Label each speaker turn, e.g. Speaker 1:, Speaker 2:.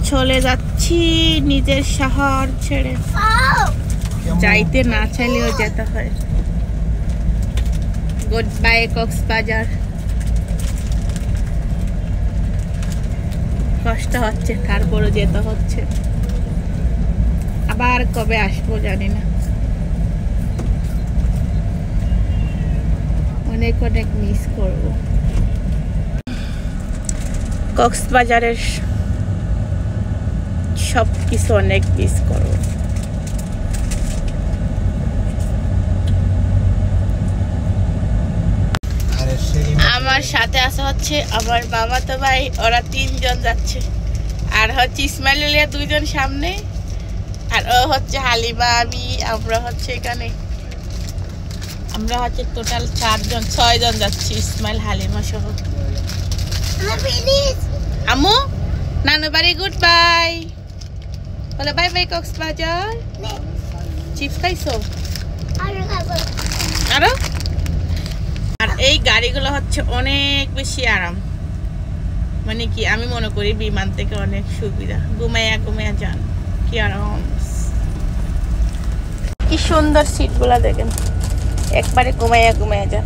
Speaker 1: চলে যাচ্ছি নিজের শহর ছেড়ে। যাইতে না চাইলেও যেতে হয়। Good bye Cox's Bazar. কষ্ট হচ্ছে, তারপরও যেতে হচ্ছে। আবার কবে আসবো জানি না। অনেক অনেক মিস করব কক্সবাজারের সব কিছু, অনেক মিস করব। আমার সাথে আসা হচ্ছে আমার মামাতো ভাই, ওরা 3 জন যাচ্ছে। আর হচ্ছে ইসমাইল আলিয়া 2 জন সামনে, আর ও হচ্ছে হালিমা, আমি, আমরা হচ্ছে এখানে, আমরা হচ্ছে টোটাল 4 জন 6 জন যাচ্ছি, ইসমাইল হালিমা সহ। আমু নানু বাড়ি গুড বাই বলে, বাই বাই কক্সবাজার। চিপস খাইছো আরো? আর এই গাড়িগুলো হচ্ছে অনেক বেশি আরাম, মানে কি আমি মনে করি বিমান থেকে অনেক সুবিধা। ঘুমাইয়া ঘুমাইয়া যান, কি আরাম, কি সুন্দর সিট গুলা দেখেন, একবারে ঘুমাইয়া ঘুমাইয়া যান।